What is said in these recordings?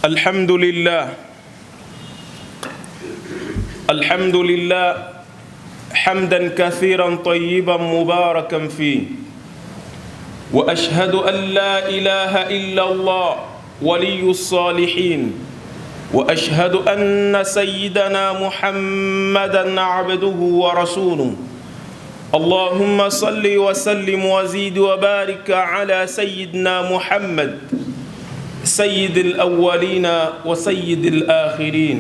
الحمد لله حمدا كثيرا طيبا مباركا فيه، وأشهد أن لا إله إلا الله ولي الصالحين، وأشهد أن سيدنا محمدا عبده ورسوله. اللهم صل وسلم وزيد وبارك على سيدنا محمد سيد الأولين وسيد الآخرين،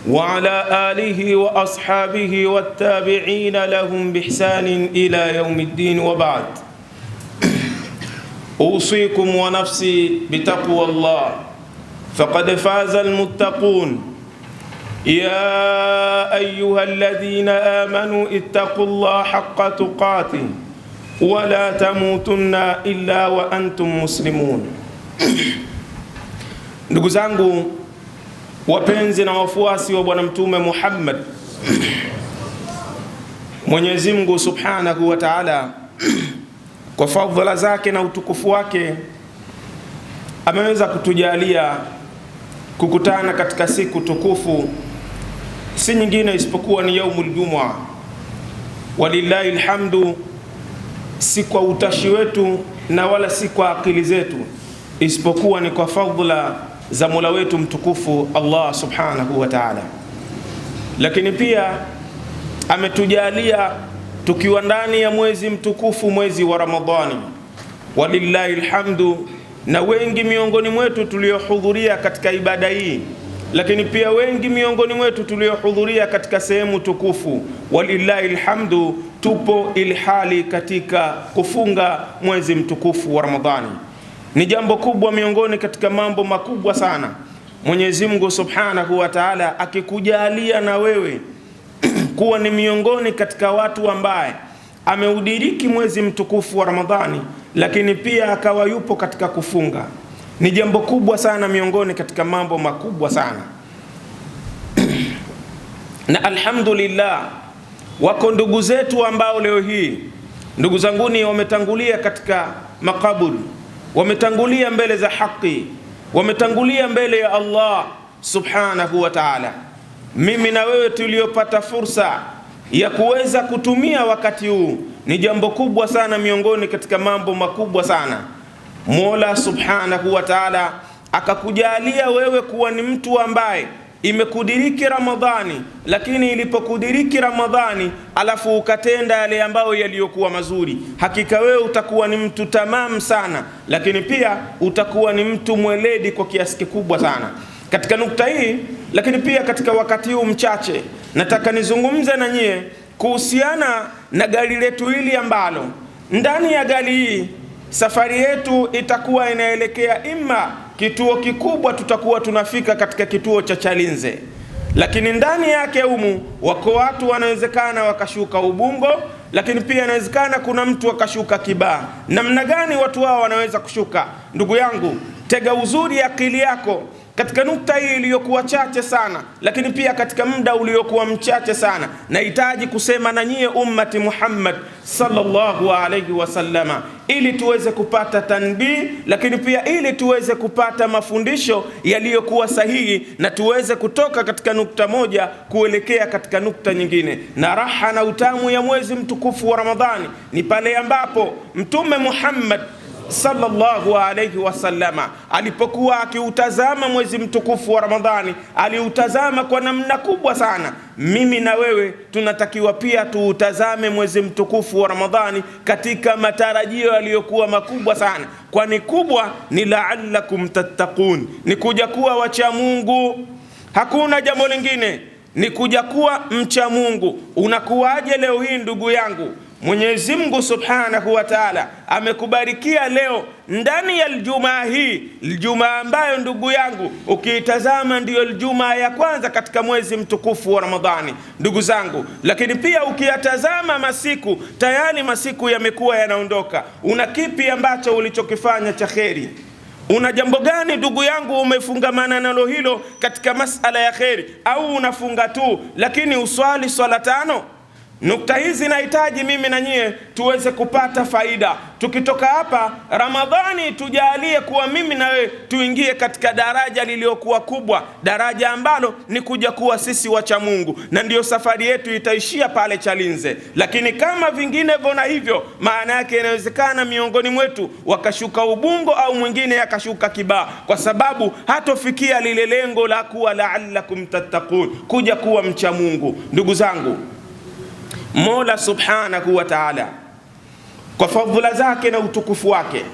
وعلى آله وأصحابه والتابعين لهم بإحسان إلى يوم الدين، وبعد. أوصيكم ونفسي بتقوى الله، فقد فاز المتقون. يا أيها الذين آمنوا اتقوا الله حق تقاته ولا تموتن إلا وأنتم مسلمون. Ndugu zangu wapenzi na wafuasi wa Bwana Mtume Muhammad, Mwenyezi Mungu Subhanahu wa Ta'ala kwa fadhila zake na utukufu wake ameweza kutujalia kukutana katika siku tukufu, si nyingine isipokuwa ni yaumul Jumua. Walillahi alhamdu, si kwa utashi wetu na wala si kwa akili zetu, isipokuwa ni kwa fadhila za Mola wetu mtukufu Allah Subhanahu wa Ta'ala. Lakini pia ametujalia tukiwa ndani ya mwezi mtukufu, mwezi wa Ramadhani. Walillahi alhamdu, na wengi miongoni mwetu tuliohudhuria katika ibada hii, lakini pia wengi miongoni mwetu tuliohudhuria katika sehemu tukufu, walillahi alhamdu, tupo ilhali katika kufunga mwezi mtukufu wa Ramadhani. Ni jambo kubwa miongoni katika mambo makubwa sana. Mwenyezi Mungu Subhanahu wa Ta'ala akikujalia na wewe kuwa ni miongoni katika watu ambaye ameudiriki mwezi mtukufu wa Ramadhani, lakini pia akawa yupo katika kufunga, ni jambo kubwa sana miongoni katika mambo makubwa sana. Na alhamdulillah, wako ndugu zetu ambao leo hii, ndugu zanguni, wametangulia katika makaburi, wametangulia mbele za haki, wametangulia mbele ya Allah Subhanahu wa Ta'ala. Mimi na wewe tuliopata fursa ya kuweza kutumia wakati huu, ni jambo kubwa sana miongoni katika mambo makubwa sana. Mola Subhanahu wa Ta'ala akakujalia wewe kuwa ni mtu ambaye imekudiriki Ramadhani, lakini ilipokudiriki Ramadhani alafu ukatenda yale ambayo yaliyokuwa mazuri, hakika wewe utakuwa ni mtu tamamu sana, lakini pia utakuwa ni mtu mweledi kwa kiasi kikubwa sana. Katika nukta hii, lakini pia katika wakati huu mchache, nataka nizungumze na nyie kuhusiana na gari letu hili ambalo ndani ya gari hii safari yetu itakuwa inaelekea ima kituo kikubwa, tutakuwa tunafika katika kituo cha Chalinze, lakini ndani yake humu wako watu wanawezekana wakashuka Ubungo, lakini pia inawezekana kuna mtu akashuka Kibaha. Namna gani watu hao wanaweza kushuka? Ndugu yangu, tega uzuri akili yako katika nukta hii iliyokuwa chache sana, lakini pia katika muda uliokuwa mchache sana. Nahitaji kusema na nyie ummati Muhammad sallallahu alayhi wasallama, ili tuweze kupata tanbih, lakini pia ili tuweze kupata mafundisho yaliyokuwa sahihi, na tuweze kutoka katika nukta moja kuelekea katika nukta nyingine. Na raha na utamu ya mwezi mtukufu wa Ramadhani ni pale ambapo Mtume Muhammad sallallahu alayhi wasallama alipokuwa akiutazama mwezi mtukufu wa Ramadhani, aliutazama kwa namna kubwa sana. Mimi na wewe tunatakiwa pia tuutazame mwezi mtukufu wa Ramadhani katika matarajio yaliyokuwa makubwa sana, kwani kubwa ni la'allakum tattaqun, ni kuja kuwa wacha Mungu. Hakuna jambo lingine, ni kuja kuwa mcha Mungu. Unakuwaje leo hii ndugu yangu? Mwenyezi Mungu Subhanahu wa Ta'ala amekubarikia leo ndani ya Ijumaa hii, Ijumaa ambayo ndugu yangu ukiitazama ndiyo Ijumaa ya kwanza katika mwezi mtukufu wa Ramadhani, ndugu zangu. Lakini pia ukiyatazama masiku, tayari masiku yamekuwa yanaondoka. Una kipi ambacho ulichokifanya cha kheri? Una jambo gani ndugu yangu umefungamana nalo hilo katika masala ya kheri? Au unafunga tu lakini uswali swala tano? Nukta hizi nahitaji mimi na nyie tuweze kupata faida. Tukitoka hapa Ramadhani, tujalie kuwa mimi na wewe tuingie katika daraja liliokuwa kubwa, daraja ambalo ni kuja kuwa sisi wacha Mungu, na ndiyo safari yetu itaishia pale Chalinze. Lakini kama vingine vona hivyo, maana yake inawezekana miongoni mwetu wakashuka Ubungo au mwingine yakashuka Kibaha, kwa sababu hatofikia lile lengo la kuwa la'allakum tattaqun, kuja kuwa mcha Mungu. Ndugu zangu, Mola subhanahu wa ta'ala kwa fadhila zake na utukufu wake,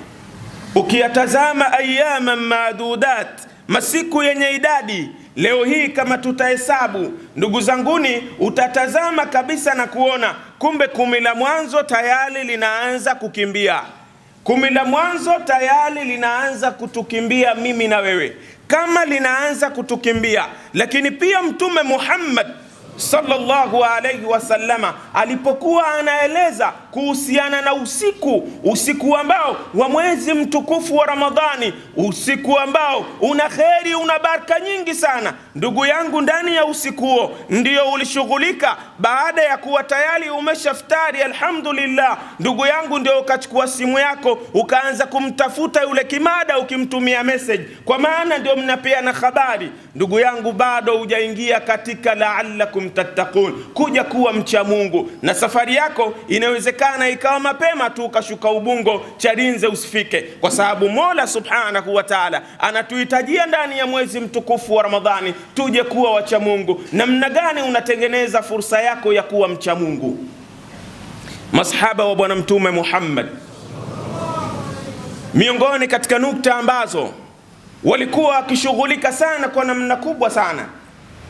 ukiyatazama ayyaman maadudat, masiku yenye idadi, leo hii kama tutahesabu, ndugu zanguni, utatazama kabisa na kuona kumbe 10 la mwanzo tayari linaanza kukimbia. 10 la mwanzo tayari linaanza kutukimbia mimi na wewe. Kama linaanza kutukimbia, lakini pia Mtume Muhammad sallallahu alayhi wasallama alipokuwa anaeleza kuhusiana na usiku ambao wa mwezi mtukufu wa Ramadhani, usiku ambao una kheri, una baraka nyingi sana. Ndugu yangu, ndani ya usiku huo ndio ulishughulika baada ya kuwa tayari umeshaftari, alhamdulillah. Ndugu yangu, ndio ukachukua simu yako ukaanza kumtafuta yule kimada, ukimtumia message, kwa maana ndio mnapeana habari. Ndugu yangu, bado hujaingia katika la'allakum tattaqun, kuja kuwa mcha Mungu. Na safari yako inawezekana ikawa mapema tu ukashuka Ubungo, Chalinze usifike, kwa sababu Mola subhanahu wa ta'ala anatuhitajia ndani ya mwezi mtukufu wa Ramadhani tuje kuwa wacha Mungu. Namna gani unatengeneza fursa yako ya kuwa mcha Mungu? Masahaba wa Bwana Mtume Muhammad, miongoni katika nukta ambazo walikuwa wakishughulika sana kwa namna kubwa sana,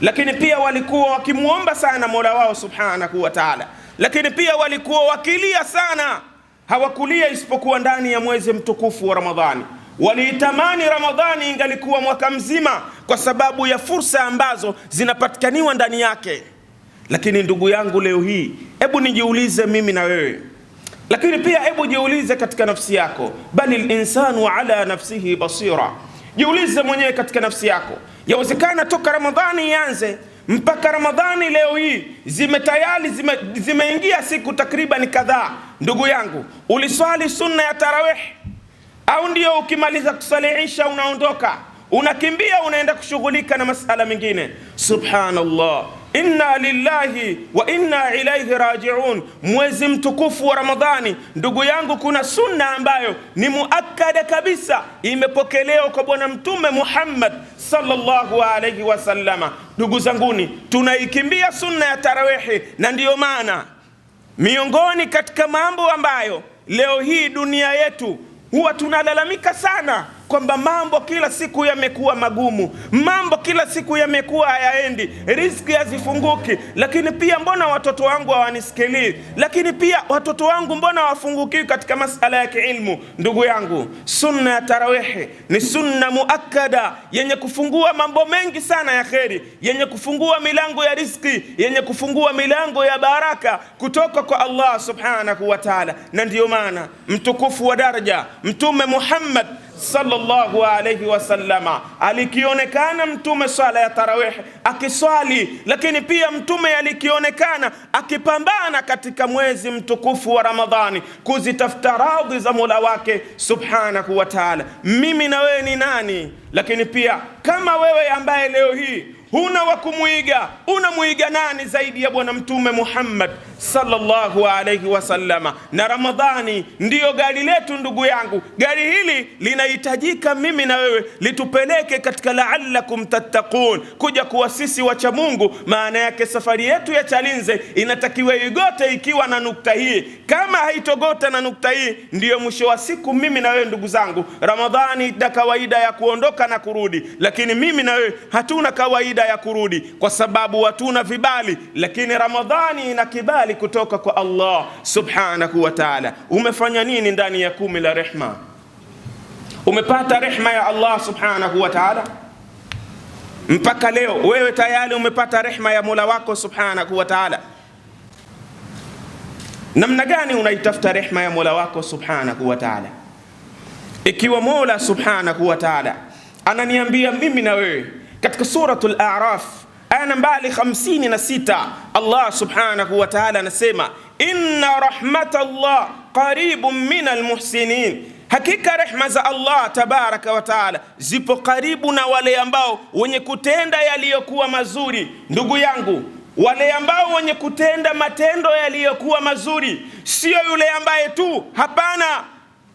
lakini pia walikuwa wakimuomba sana Mola wao subhanahu wa ta'ala, lakini pia walikuwa wakilia sana. Hawakulia isipokuwa ndani ya mwezi mtukufu wa Ramadhani. Waliitamani Ramadhani ingalikuwa mwaka mzima kwa sababu ya fursa ambazo zinapatikaniwa ndani yake. Lakini ndugu yangu, leo hii hebu nijiulize mimi na wewe, lakini pia hebu jiulize katika nafsi yako, bali al-insanu ala nafsihi basira. Jiulize mwenyewe katika nafsi yako. Yawezekana toka Ramadhani ianze mpaka Ramadhani leo hii zimeingia siku takriban kadhaa. Ndugu yangu, uliswali sunna ya tarawih au ndio ukimaliza kusali Isha unaondoka unakimbia unaenda kushughulika na masala mengine? Subhanallah, inna lillahi wa inna ilaihi rajiun. Mwezi mtukufu wa Ramadhani, ndugu yangu, kuna sunna ambayo ni muakkada kabisa, imepokelewa kwa Bwana Mtume Muhammad sallallahu alayhi wasallama. Ndugu zanguni, tunaikimbia sunna ya tarawihi, na ndiyo maana miongoni katika mambo ambayo leo hii dunia yetu huwa tunalalamika sana kwamba mambo kila siku yamekuwa magumu, mambo kila siku yamekuwa hayaendi, riziki hazifunguki. Lakini pia mbona watoto wangu hawanisikilii? Lakini pia watoto wangu mbona hawafunguki katika masala ya kiilmu? Ndugu yangu, sunna ya tarawihi ni sunna muakkada yenye kufungua mambo mengi sana ya kheri, yenye kufungua milango ya riziki, yenye kufungua milango ya baraka kutoka kwa Allah subhanahu wa ta'ala. Na ndiyo maana mtukufu wa daraja Mtume Muhammad sallallahu alayhi wasallama alikionekana Mtume swala ya tarawih akiswali, lakini pia Mtume alikionekana akipambana katika mwezi mtukufu wa Ramadhani kuzitafuta radhi za Mola wake subhanahu wa ta'ala. Mimi na wewe ni nani? Lakini pia kama wewe ambaye leo hii huna wa kumuiga, unamuiga nani zaidi ya Bwana Mtume Muhammad sallallahu alayhi wasallama? Na Ramadhani ndiyo gari letu ndugu yangu. Gari hili linahitajika mimi na wewe litupeleke katika la'allakum tattaqun, kuja kuwa sisi wacha Mungu. Maana yake safari yetu ya Chalinze inatakiwa igote ikiwa na nukta hii. Kama haitogota na nukta hii, ndiyo mwisho wa siku mimi na wewe ndugu zangu, Ramadhani ina kawaida ya kuondoka na kurudi, lakini mimi na wewe hatuna kawaida ya kurudi kwa sababu hatuna vibali. Lakini Ramadhani ina kibali kutoka kwa Allah subhanahu wa ta'ala. Umefanya nini ndani ya 10 la rehma? Umepata rehma ya Allah subhanahu wa ta'ala? Mpaka leo wewe tayari umepata rehma ya Mola wako subhanahu wa ta'ala? Namna gani unaitafuta rehma ya Mola wako subhanahu wa ta'ala? Ikiwa Mola subhanahu wa ta'ala ananiambia mimi na wewe katika suratul A'raf aya nambari 56, Allah subhanahu wa ta'ala anasema inna rahmatallah qaribun minal muhsinin, hakika rehma za Allah tabaraka wa taala zipo karibu na wale ambao wenye kutenda yaliyokuwa mazuri. Ndugu yangu, wale ambao wenye kutenda matendo yaliyokuwa mazuri, sio yule ambaye tu, hapana.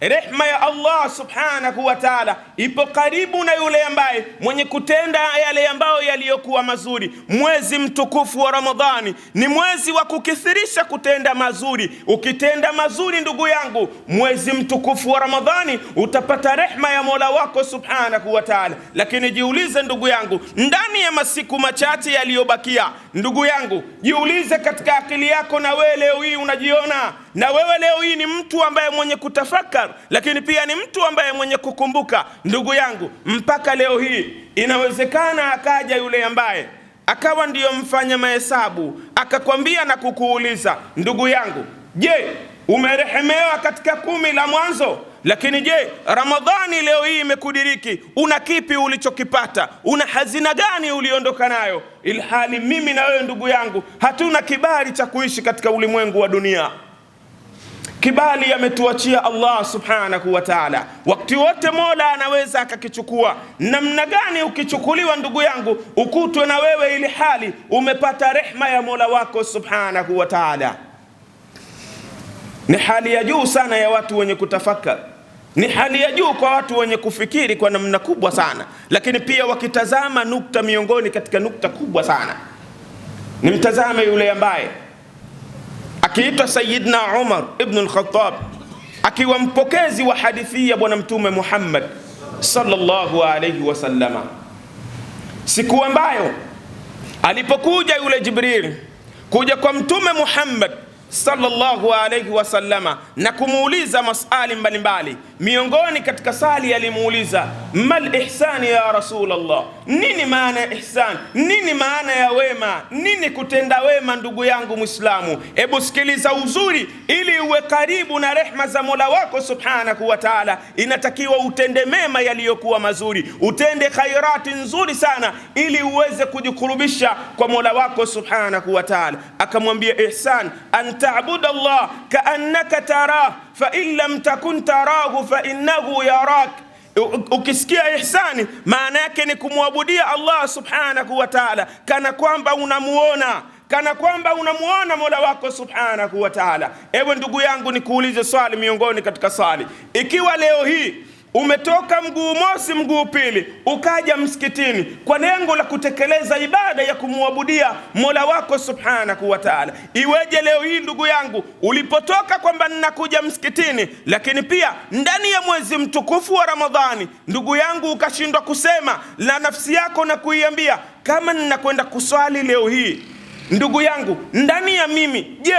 Rehma ya Allah subhanahu wa ta'ala ipo karibu na yule ambaye mwenye kutenda yale ambayo yaliyokuwa mazuri. Mwezi mtukufu wa Ramadhani ni mwezi wa kukithirisha kutenda mazuri. Ukitenda mazuri ndugu yangu, mwezi mtukufu wa Ramadhani utapata rehma ya Mola wako subhanahu wa ta'ala. Lakini jiulize ndugu yangu, ndani ya masiku machache yaliyobakia, ndugu yangu, jiulize katika akili yako, na wewe leo hii unajiona, na wewe leo hii ni mtu ambaye mwenye kutafakari, lakini pia ni mtu ambaye mwenye kukumbuka. Ndugu yangu, mpaka leo hii inawezekana akaja yule ambaye akawa ndiyo mfanya mahesabu, akakwambia na kukuuliza, ndugu yangu, je, umerehemewa katika 10 la mwanzo? Lakini je, Ramadhani leo hii imekudiriki, una kipi ulichokipata? Una hazina gani uliondoka nayo? Ilhali mimi na wewe ndugu yangu hatuna kibali cha kuishi katika ulimwengu wa dunia. Kibali ametuachia Allah subhanahu wa ta'ala. Wakati wote Mola anaweza akakichukua. Namna gani ukichukuliwa ndugu yangu ukutwe na wewe ili hali umepata rehma ya Mola wako subhanahu wa ta'ala? Ni hali ya juu sana ya watu wenye kutafakari, ni hali ya juu kwa watu wenye kufikiri kwa namna kubwa sana, lakini pia wakitazama nukta miongoni katika nukta kubwa sana. Ni mtazame yule ambaye akiitwa Sayyidina Umar ibn al-Khattab, akiwa mpokezi wa hadithi ya bwana mtume Muhammad sallallahu alayhi wasallama. Siku ambayo alipokuja yule Jibril kuja kwa mtume Muhammad sallallahu alayhi wasallama na kumuuliza masali mbalimbali, miongoni katika sali alimuuliza, mal ihsani ya Rasulullah, nini maana ya ihsan, nini maana ya wema, nini kutenda wema? Ndugu yangu Muislamu, hebu sikiliza uzuri, ili uwe karibu na rehma za Mola wako subhanahu wa ta'ala, inatakiwa utende mema yaliyokuwa mazuri, utende khairati nzuri sana, ili uweze kujikurubisha kwa Mola wako subhanahu wa ta'ala. Akamwambia, ihsan an ta'budu Allah ka'annaka tarah fa in lam takun tarahu fa innahu yarak. Ukisikia ihsani, maana yake ni kumwabudia Allah subhanahu wa ta'ala kana kwamba unamuona, kana kwamba unamuona Mola wako subhanahu wa ta'ala. Ewe ndugu yangu, nikuulize swali miongoni katika swali. Ikiwa leo hii umetoka mguu mosi mguu pili ukaja msikitini kwa lengo la kutekeleza ibada ya kumwabudia Mola wako subhanahu wa ta'ala, iweje leo hii ndugu yangu ulipotoka kwamba ninakuja msikitini, lakini pia ndani ya mwezi mtukufu wa Ramadhani, ndugu yangu, ukashindwa kusema na nafsi yako na kuiambia, kama ninakwenda kuswali leo hii, ndugu yangu, ndani ya mimi, je,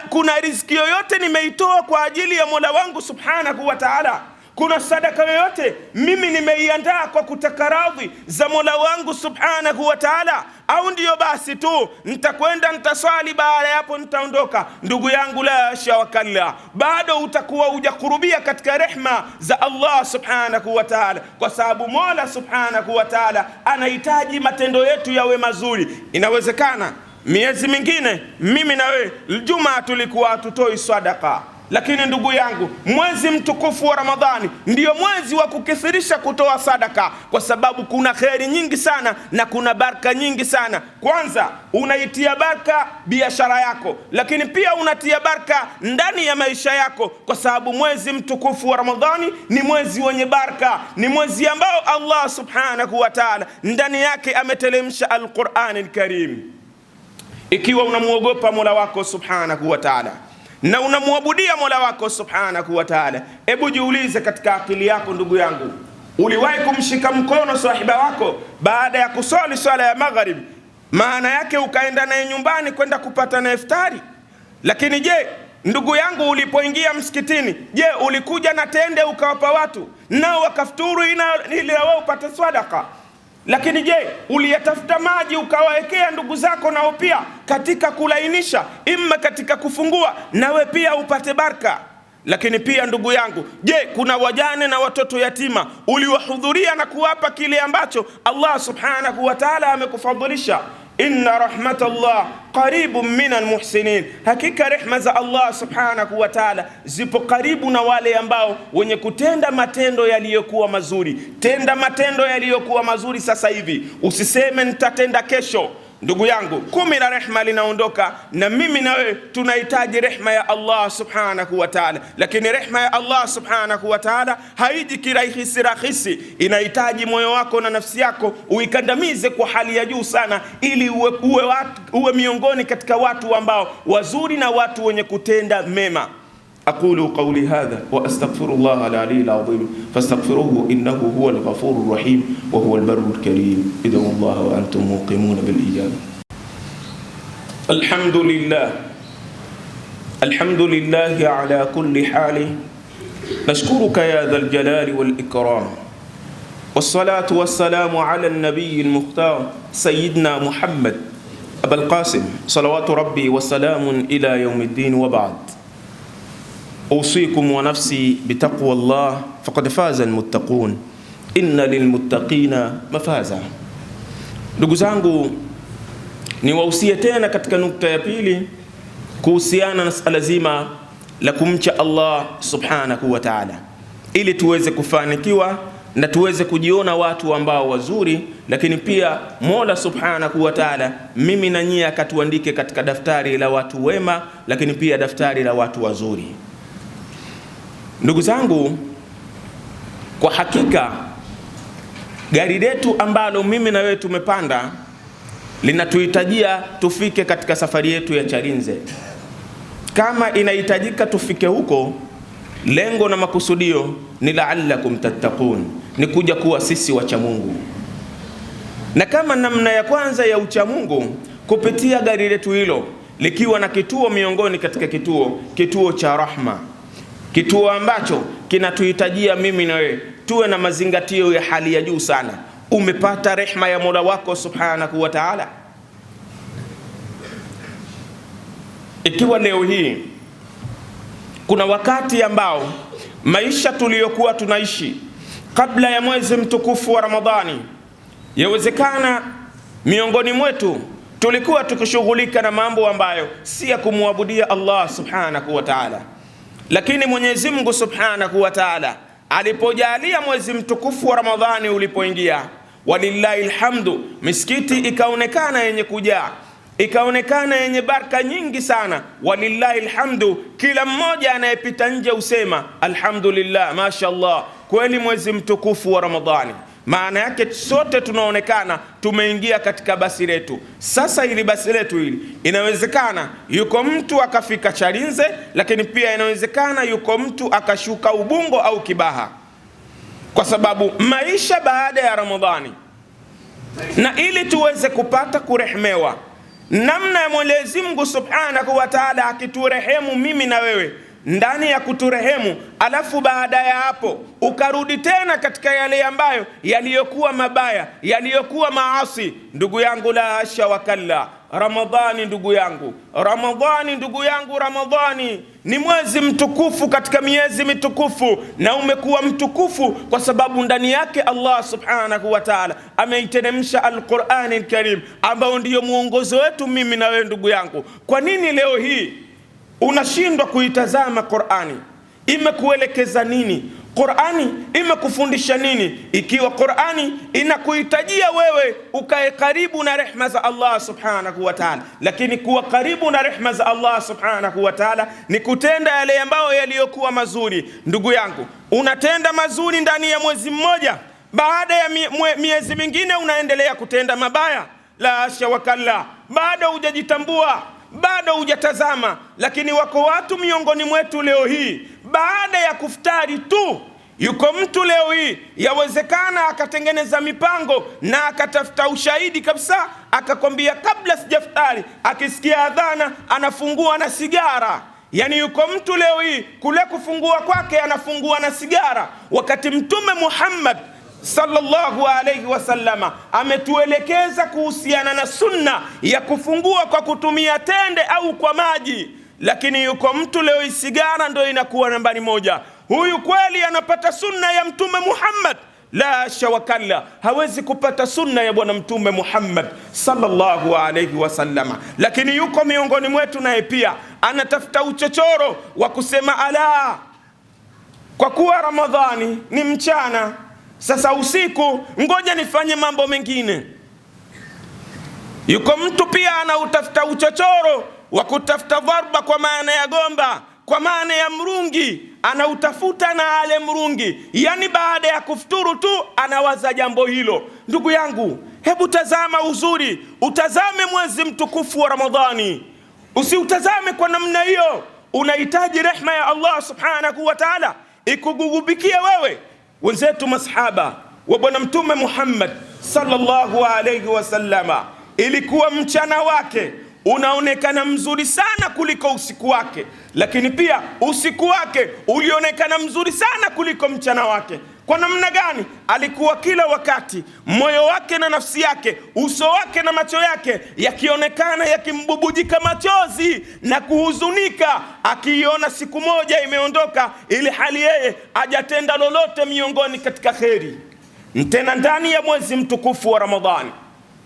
kuna riziki yoyote nimeitoa kwa ajili ya Mola wangu subhanahu wa ta'ala? Kuna sadaka yoyote mimi nimeiandaa kwa kutaka radhi za Mola wangu subhanahu wa ta'ala? Au ndiyo basi tu nitakwenda nitaswali, baada ya hapo nitaondoka? Ndugu yangu, la shawakalla, bado utakuwa hujakurubia katika rehma za Allah subhanahu wa ta'ala, kwa sababu Mola subhanahu wa ta'ala anahitaji matendo yetu yawe mazuri. Inawezekana miezi mingine mimi na wewe Ijumaa tulikuwa hatutoi sadaka, lakini ndugu yangu, mwezi mtukufu wa Ramadhani ndiyo mwezi wa kukithirisha kutoa sadaka, kwa sababu kuna kheri nyingi sana na kuna baraka nyingi sana. Kwanza unaitia baraka biashara yako, lakini pia unatia baraka ndani ya maisha yako, kwa sababu mwezi mtukufu wa Ramadhani ni mwezi wenye baraka, ni mwezi ambao Allah subhanahu wa ta'ala ndani yake ameteremsha al-Qur'an al-Karim. Ikiwa unamuogopa Mola wako subhanahu wa ta'ala na unamwabudia Mola wako subhanahu wa ta'ala, hebu jiulize katika akili yako ndugu yangu, uliwahi kumshika mkono sahiba wako baada ya kusali swala ya maghrib, maana yake ukaenda naye nyumbani kwenda kupata na iftari? Lakini je, ndugu yangu, ulipoingia msikitini, je, ulikuja na tende ukawapa watu nao wakafuturu ili wao upate sadaka? Lakini je, uliyatafuta maji ukawaekea ndugu zako nao pia katika kulainisha, imma katika kufungua, nawe pia upate baraka? Lakini pia ndugu yangu, je, kuna wajane na watoto yatima uliwahudhuria na kuwapa kile ambacho Allah subhanahu wa ta'ala amekufadhilisha? Inna rahmatallah qaribun minal muhsinin, hakika rehma za Allah subhanahu wa ta'ala zipo karibu na wale ambao wenye kutenda matendo yaliyokuwa mazuri. Tenda matendo yaliyokuwa mazuri sasa hivi, usiseme nitatenda kesho. Ndugu yangu, 10 la rehma linaondoka, na mimi na wewe tunahitaji rehma ya Allah subhanahu wa ta'ala. Lakini rehma ya Allah subhanahu wa ta'ala haiji kirahisi rahisi, inahitaji moyo wako na nafsi yako uikandamize kwa hali ya juu sana, ili uwe miongoni katika watu ambao wazuri na watu wenye kutenda mema. أقول قولي هذا وأستغفر الله العلي العظيم فاستغفروه إنه هو الغفور الرحيم وهو البر الكريم. ادعوا الله وأنتم موقنون بالإجابة. الحمد لله على كل حال، نشكرك يا ذا الجلال والإكرام، والصلاة والسلام على النبي المختار سيدنا محمد أبا القاسم صلوات ربي وسلام إلى يوم الدين، وبعد. أوصيكم ونفسي بتقوى الله فقد فاز المتقون إن للمتقين مفازا. Ndugu zangu, niwahusie tena katika nukta ya pili kuhusiana na suala zima la kumcha Allah subhanahu wa ta'ala, ili tuweze kufanikiwa na tuweze kujiona watu ambao wazuri, lakini pia Mola subhanahu wa ta'ala mimi na nyie akatuandike katika daftari la watu wema, lakini pia daftari la watu wazuri. Ndugu zangu, kwa hakika gari letu ambalo mimi na wewe tumepanda linatuhitajia tufike katika safari yetu ya Chalinze. Kama inahitajika tufike huko, lengo na makusudio ni la'allakum tattaqun, ni kuja kuwa sisi wacha Mungu. Na kama namna ya kwanza ya ucha Mungu kupitia gari letu hilo likiwa na kituo miongoni katika kituo cha rahma, kituo ambacho kinatuhitajia mimi na wewe tuwe na mazingatio ya hali ya juu sana. Umepata rehma ya Mola wako subhanahu wa ta'ala? Ikiwa leo hii kuna wakati ambao maisha tuliyokuwa tunaishi kabla ya mwezi mtukufu wa Ramadhani, yawezekana miongoni mwetu tulikuwa tukishughulika na mambo ambayo si ya kumwabudia Allah subhanahu wa ta'ala. Lakini Mwenyezi Mungu subhanahu wa ta'ala alipojalia mwezi mtukufu wa Ramadhani ulipoingia, walillahi alhamdu, misikiti ikaonekana yenye kujaa, ikaonekana yenye baraka nyingi sana. Walillahi alhamdu, kila mmoja anayepita nje usema alhamdulillah, mashaallah, kweli mwezi mtukufu wa Ramadhani. Maana yake sote tunaonekana tumeingia katika basi letu. Sasa hili basi letu hili, inawezekana yuko mtu akafika Chalinze, lakini pia inawezekana yuko mtu akashuka Ubungo au Kibaha, kwa sababu maisha baada ya Ramadhani. Na ili tuweze kupata kurehmewa namna ya Mwenyezi Mungu subhanahu wa ta'ala akiturehemu mimi na wewe, ndani ya kuturehemu alafu baada ya hapo ukarudi tena katika yale ambayo yaliyokuwa mabaya, yaliyokuwa maasi, ndugu yangu, la hasha wakalla. Ramadhani ndugu yangu, Ramadhani ni mwezi mtukufu katika miezi mitukufu, na umekuwa mtukufu kwa sababu ndani yake Allah subhanahu wa ta'ala ameiteremsha Al-Qur'an Al-Karim, ambao ndiyo muongozo wetu mimi na wewe ndugu yangu. Kwa nini leo hii unashindwa kuitazama Qur'ani? Imekuelekeza nini? Qur'ani imekufundisha nini? Ikiwa Qur'ani inakuhitajia wewe ukae karibu na rehma za Allah subhanahu wa ta'ala, lakini kuwa karibu na rehma za Allah subhanahu wa ta'ala ni kutenda yale ambayo yaliyokuwa mazuri. Ndugu yangu, unatenda mazuri ndani ya mwezi mmoja, baada ya miezi mingine unaendelea kutenda mabaya, la hasha wakalla. Bado hujajitambua, bado hujatazama. Lakini wako watu miongoni mwetu leo hii, baada ya kuftari tu, yuko mtu leo hii yawezekana akatengeneza mipango na akatafuta ushahidi kabisa, akakwambia kabla sijaftari, akisikia adhana anafungua na sigara. Yani yuko mtu leo hii kule kufungua kwake anafungua na sigara, wakati Mtume Muhammad sallallahu alayhi wasallama ametuelekeza kuhusiana na sunna ya kufungua kwa kutumia tende au kwa maji. lakini yuko mtu leo sigara ndio inakuwa nambari moja. Huyu kweli anapata sunna ya Mtume Muhammad? La shawakalla, hawezi kupata sunna ya bwana Mtume Muhammad sallallahu alayhi wasallama. Lakini yuko miongoni mwetu naye pia anatafuta uchochoro wa kusema ala, kwa kuwa Ramadhani ni mchana, sasa usiku ngoja nifanye mambo mengine. Yuko mtu pia anautafuta uchochoro wa kutafuta dharba, kwa maana ya gomba, kwa maana ya mrungi, anautafuta na ale mrungi, yani baada ya kufuturu tu anawaza jambo hilo. Ndugu yangu, hebu tazama uzuri, utazame mwezi mtukufu wa Ramadhani, usiutazame kwa namna hiyo. Unahitaji rehma ya Allah subhanahu wa ta'ala ikugugubikia wewe. Wenzetu masahaba wa bwana Mtume Muhammad sallallahu alayhi wasallama, ilikuwa mchana wake unaonekana mzuri sana kuliko usiku wake, lakini pia usiku wake ulionekana mzuri sana kuliko mchana wake. Kwa namna gani? Alikuwa kila wakati moyo wake na nafsi yake, uso wake na macho yake yakionekana yakimbubujika machozi na kuhuzunika, akiiona siku moja imeondoka ili hali yeye hajatenda lolote miongoni katika kheri. Tena ndani ya mwezi mtukufu wa Ramadhani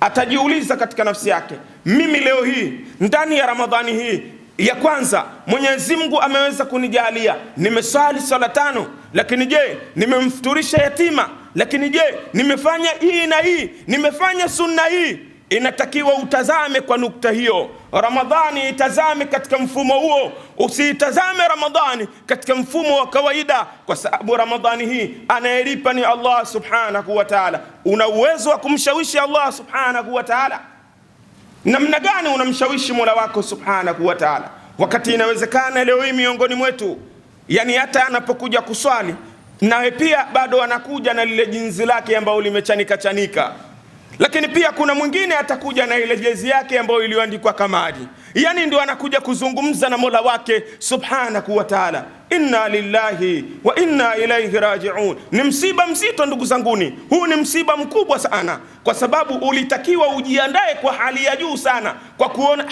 atajiuliza katika nafsi yake, mimi leo hii ndani ya Ramadhani hii ya kwanza Mwenyezi Mungu ameweza kunijalia nimesali sala 5, lakini je, nimemfuturisha yatima? Lakini je, nimefanya hii na hii, nimefanya sunna hii? Inatakiwa utazame kwa nukta hiyo. Ramadhani itazame katika mfumo huo, usiitazame Ramadhani katika mfumo wa kawaida, kwa sababu Ramadhani hii anayelipa ni Allah subhanahu wa ta'ala. Una uwezo wa kumshawishi Allah subhanahu wa ta'ala? Namna gani unamshawishi Mola wako subhanahu wa ta'ala, wakati inawezekana leo hii miongoni mwetu, yani hata anapokuja kuswali nawe pia bado anakuja na lile jinzi lake ambalo limechanika chanika, lakini pia kuna mwingine atakuja na ile jezi yake ambayo iliyoandikwa Kamari, yani ndio anakuja kuzungumza na Mola wake subhanahu wa ta'ala. Inna lillahi wa inna ilayhi raji'un. Ni msiba mzito ndugu zanguni, huu ni msiba mkubwa sana, kwa sababu ulitakiwa ujiandae kwa hali ya juu sana kwa kuona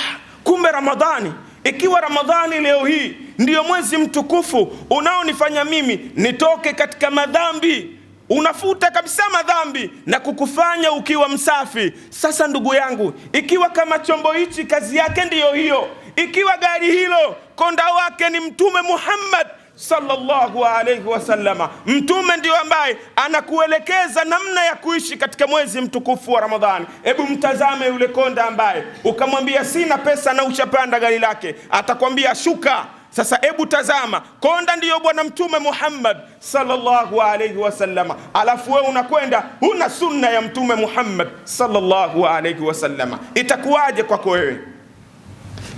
kumbe Ramadhani, ikiwa Ramadhani leo hii ndiyo mwezi mtukufu unaonifanya mimi nitoke katika madhambi, unafuta kabisa madhambi na kukufanya ukiwa msafi. Sasa ndugu yangu, ikiwa kama chombo hichi kazi yake ndiyo hiyo, ikiwa gari hilo konda wake ni Mtume Muhammad sallallahu alayhi wasallama, Mtume ndio ambaye anakuelekeza namna ya kuishi katika mwezi mtukufu wa Ramadhani. Hebu mtazame yule konda ambaye ukamwambia sina pesa na ushapanda gari lake, atakwambia shuka. Sasa hebu tazama, konda ndiyo bwana Mtume Muhammad sallallahu alayhi wasallama, alafu wewe unakwenda huna sunna ya Mtume Muhammad sallallahu alayhi wasallama. Itakuwaje kwako wewe?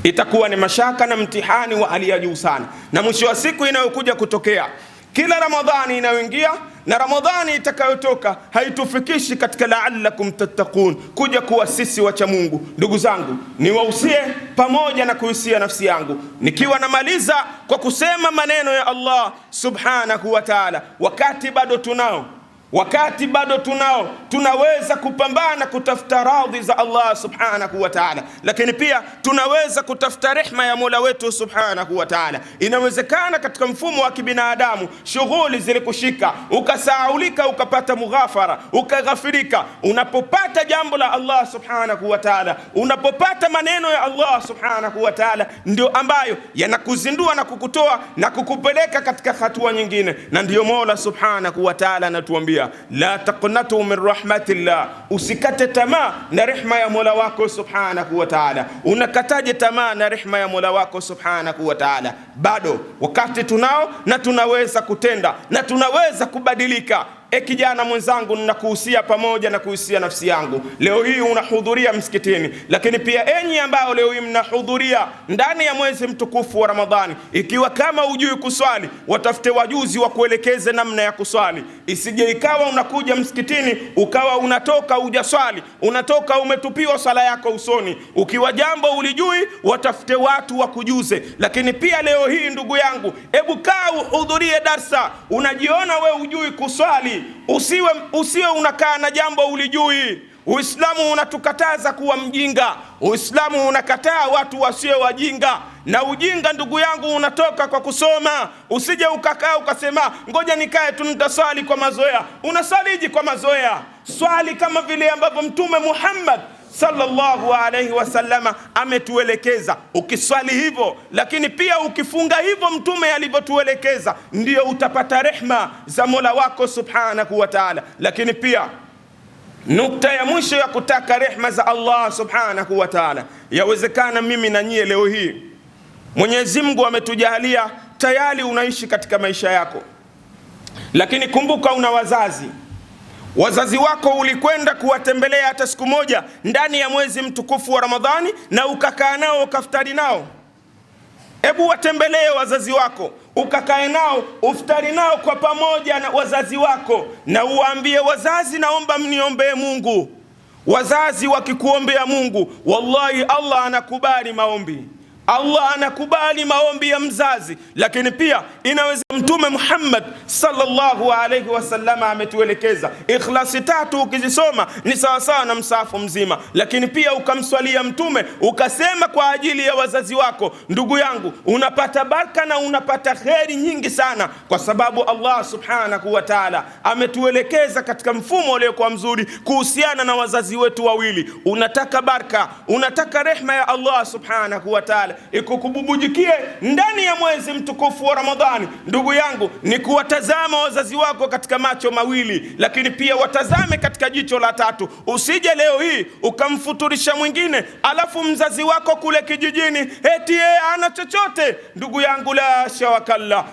Itakuwa ni mashaka na mtihani wa hali ya juu sana, na mwisho wa siku inayokuja kutokea kila Ramadhani inayoingia na Ramadhani itakayotoka haitufikishi katika la'allakum tattaqun, kuja kuwa sisi wacha Mungu. Ndugu zangu, niwahusie pamoja na kuhusia nafsi yangu, nikiwa namaliza kwa kusema maneno ya Allah subhanahu wa ta'ala, wakati bado tunao, tunaweza kupambana kutafuta radhi za Allah subhanahu wa ta'ala, lakini pia tunaweza kutafuta rehma ya Mola wetu subhanahu wa ta'ala. Inawezekana katika mfumo wa kibinadamu shughuli zilikushika, ukasahaulika, ukapata mughafara, ukaghafirika. Unapopata jambo la Allah subhanahu wa ta'ala, unapopata maneno ya Allah subhanahu wa ta'ala, ndio ambayo yanakuzindua na kukutoa na kukupeleka katika hatua nyingine. Na ndio Mola subhanahu wa ta'ala anatuambia, la taqnatu min rahmatillah, usikate tamaa na rehma ya Mola wako subhanahu wa ta'ala. Unakataje tamaa na rehma ya Mola wako subhanahu wa ta'ala? Bado wakati tunao na tunaweza kutenda na tunaweza kubadilika. Kijana mwenzangu, ninakuhusia pamoja na kuhusia nafsi yangu, leo hii unahudhuria msikitini, lakini pia enyi ambao leo hii mnahudhuria ndani ya mwezi mtukufu wa Ramadhani, ikiwa kama hujui kuswali, watafute wajuzi wa kuelekeze namna ya kuswali. Isije ikawa unakuja msikitini ukawa unatoka hujaswali, unatoka umetupiwa sala yako usoni. Ukiwa jambo ulijui, watafute watu wakujuze. Lakini pia leo hii ndugu yangu, hebu kaa uhudhurie darsa. Unajiona we hujui kuswali, usiwe unakaa na jambo ulijui. Uislamu unatukataza kuwa mjinga. Uislamu unakataa watu wasio wajinga. Na ujinga ndugu yangu unatoka kwa kusoma. Usije ukakaa ukasema ngoja nikae tu nitaswali kwa mazoea. Unasaliji kwa mazoea? Swali kama vile ambavyo Mtume Muhammad sallallahu alayhi wasallama ametuelekeza. Ukiswali hivyo, lakini pia ukifunga hivyo Mtume alivyotuelekeza, ndio utapata rehma za Mola wako subhanahu wa ta'ala. Lakini pia nukta ya mwisho ya kutaka rehma za Allah subhanahu wa ta'ala, yawezekana mimi na nyie leo hii Mwenyezi Mungu ametujalia tayari unaishi katika maisha yako, lakini kumbuka una wazazi. Wazazi wako ulikwenda kuwatembelea hata siku moja ndani ya mwezi mtukufu wa Ramadhani na ukakaa nao ukaftari nao? Hebu watembelee wazazi wako, ukakae nao, uftari nao kwa pamoja na wazazi wako, na uwaambie wazazi, naomba mniombee Mungu. Wazazi wakikuombea Mungu, wallahi Allah anakubali maombi. Allah anakubali maombi ya mzazi. Lakini pia inaweza Mtume Muhammad sallallahu alayhi wasallam ametuelekeza ikhlasi 3 ukizisoma ni sawa sawa na msahafu mzima. Lakini pia ukamswalia Mtume ukasema kwa ajili ya wazazi wako, ndugu yangu, unapata baraka na unapata kheri nyingi sana, kwa sababu Allah subhanahu wa ta'ala ametuelekeza katika mfumo uliokuwa mzuri kuhusiana na wazazi wetu wawili. Unataka baraka, unataka rehma ya Allah subhanahu wa ta'ala ikukububujikie ndani ya mwezi mtukufu wa Ramadhani, ndugu yangu, ni kuwatazama wazazi wako katika macho mawili, lakini pia watazame katika jicho la 3. Usije leo hii ukamfuturisha mwingine, alafu mzazi wako kule kijijini eti yeye hana chochote. Ndugu yangu, la shawakalla,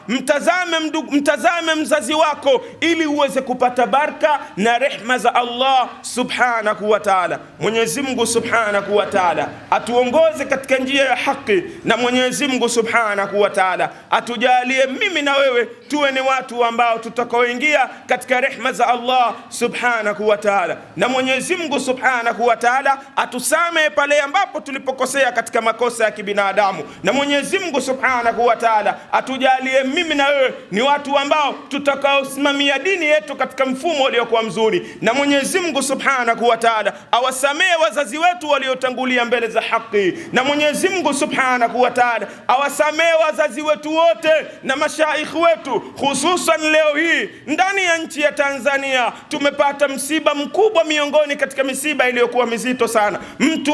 mtazame mzazi wako ili uweze kupata baraka na rehma za Allah subhanahu wa ta'ala. Mwenyezi Mungu subhanahu wa ta'ala atuongoze katika njia ya haki, na Mwenyezi Mungu subhanahu wa ta'ala atujalie mimi na wewe tuwe ni watu ambao tutakaoingia katika rehma za Allah subhanahu wa ta'ala. Na Mwenyezi Mungu subhanahu wa ta'ala atusame pale ambapo tulipokosea katika makosa ya kibinadamu. Na Mwenyezi Mungu subhanahu wa ta'ala atujalie mimi na wewe ni watu ambao tutakaosimamia dini yetu katika mfumo uliokuwa mzuri. Na Mwenyezi Mungu subhanahu wa ta'ala awasamee wazazi wetu waliotangulia mbele za haki. Na Mwenyezi Mungu subhanahu wa ta'ala awasamee wazazi wetu wote na mashaikh wetu, hususan leo hii ndani ya nchi ya Tanzania tumepata msiba mkubwa miongoni katika misiba iliyokuwa mizito sana. Mtu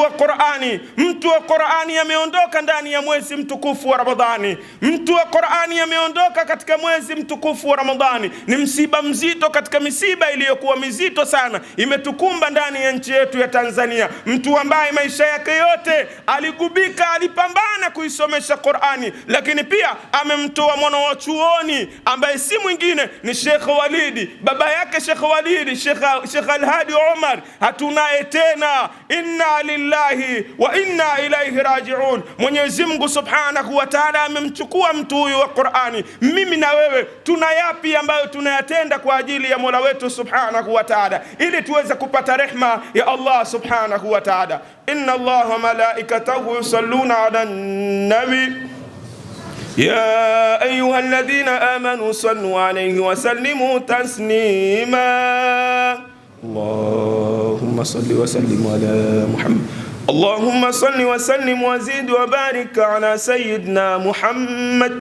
wa Qur'ani ameondoka ndani ya mwezi mtukufu wa Ramadhani. Mtu wa Qur'ani ameondoka katika mwezi mtukufu wa Ramadhani. Ni msiba mzito katika misiba iliyokuwa mizito sana imetukumba ndani ya nchi yetu ya Tanzania. Mtu ambaye maisha yake yote aligubika, alipambana kuisomesha Qur'ani, lakini pia amemtoa mwana wa chuoni ambaye si mwingine ni Sheikh Walidi. Baba yake Sheikh Walidi, Sheikh Al-Hadi Omar, hatunaye tena. Inna lillahi wa inna ilaihi raji'un. Mwenyezi Mungu subhanahu wa ta'ala amemchukua mtu huyu wa Qur'ani. Mimi na wewe tuna yapi ambayo tunayatenda kwa ajili ya Mola wetu subhanahu wa ta'ala ili tuweze kupata rehma ya Allah subhanahu wa ta'ala? Inna Allaha wa malaikatahu yusalluna ala nabi يا أيها الذين آمنوا صلوا عليه وسلموا تسليما. اللهم صل وسلم على محمد. اللهم صل وسلم وزد وبارك على سيدنا محمد.